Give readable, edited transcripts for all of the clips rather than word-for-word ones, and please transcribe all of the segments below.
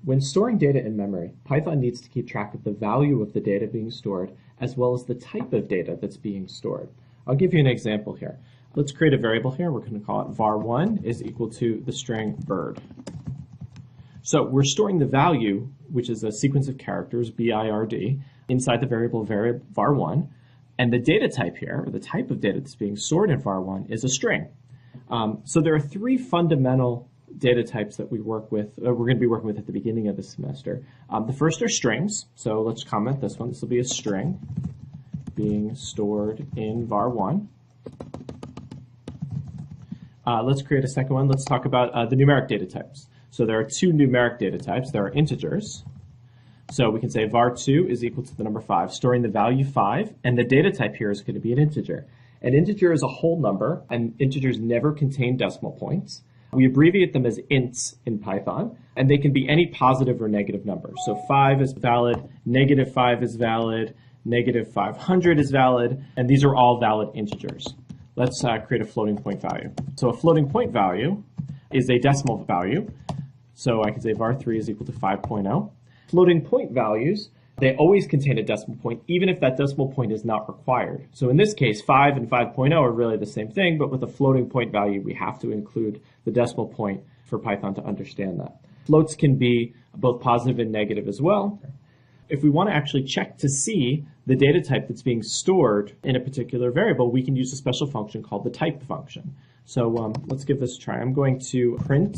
When storing data in memory, Python needs to keep track of the value of the data being stored as well as the type of data that's being stored. I'll give you an example here. Let's create a variable here. We're going to call it var1 is equal to the string bird. So we're storing the value, which is a sequence of characters, BIRD, inside the variable var1. And the data type here, or the type of data that's being stored in var1, is a string. So there are three fundamental data types that we work with, we're going to be working with at the beginning of the semester. The first are strings. So let's comment this one. This will be a string being stored in var1. Let's create a second one. Let's talk about the numeric data types. So there are two numeric data types. There are integers. So we can say var2 is equal to the number 5, storing the value 5, and the data type here is going to be an integer. An integer is a whole number, and integers never contain decimal points. We abbreviate them as ints in Python, and they can be any positive or negative number. So 5 is valid, -5 is valid, -500 is valid, and these are all valid integers. Let's create a floating point value. So a floating point value is a decimal value. So I can say var3 is equal to 5.0. Floating point values, they always contain a decimal point, even if that decimal point is not required. So in this case, 5 and 5.0 are really the same thing, but with a floating point value, we have to include the decimal point for Python to understand that. Floats can be both positive and negative as well. If we want to actually check to see the data type that's being stored in a particular variable, we can use a special function called the type function. So let's give this a try. I'm going to print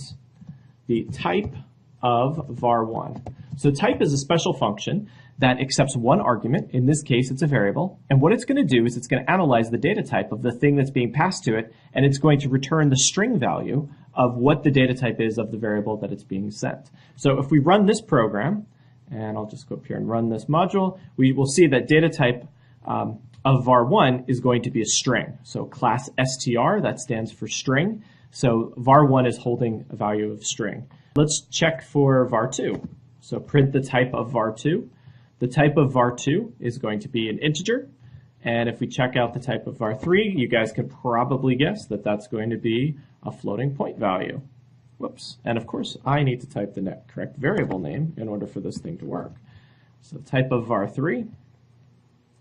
the type of var1. So type is a special function that accepts one argument. In this case, it's a variable. And what it's going to do is it's going to analyze the data type of the thing that's being passed to it, and it's going to return the string value of what the data type is of the variable that it's being sent. So if we run this program, and I'll just go up here and run this module, we will see that data type of var1 is going to be a string. So class str, that stands for string. So var1 is holding a value of string. Let's check for var2. So print the type of var2. The type of var2 is going to be an integer. And if we check out the type of var3, you guys can probably guess that that's going to be a floating point value. Whoops. And of course, I need to type the correct variable name in order for this thing to work. So type of var3,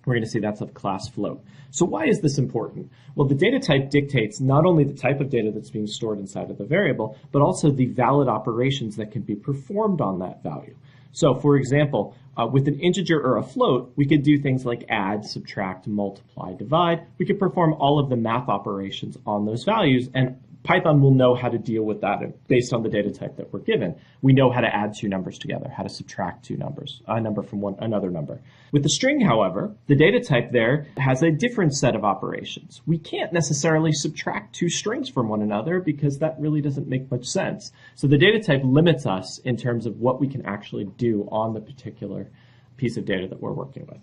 we're going to see that's of class float. So why is this important? Well, the data type dictates not only the type of data that's being stored inside of the variable, but also the valid operations that can be performed on that value. So for example, with an integer or a float, we could do things like add, subtract, multiply, divide. We could perform all of the math operations on those values, and Python will know how to deal with that based on the data type that we're given. We know how to add two numbers together, how to subtract two numbers, a number from another number. With the string, however, the data type there has a different set of operations. We can't necessarily subtract two strings from one another because that really doesn't make much sense. So the data type limits us in terms of what we can actually do on the particular piece of data that we're working with.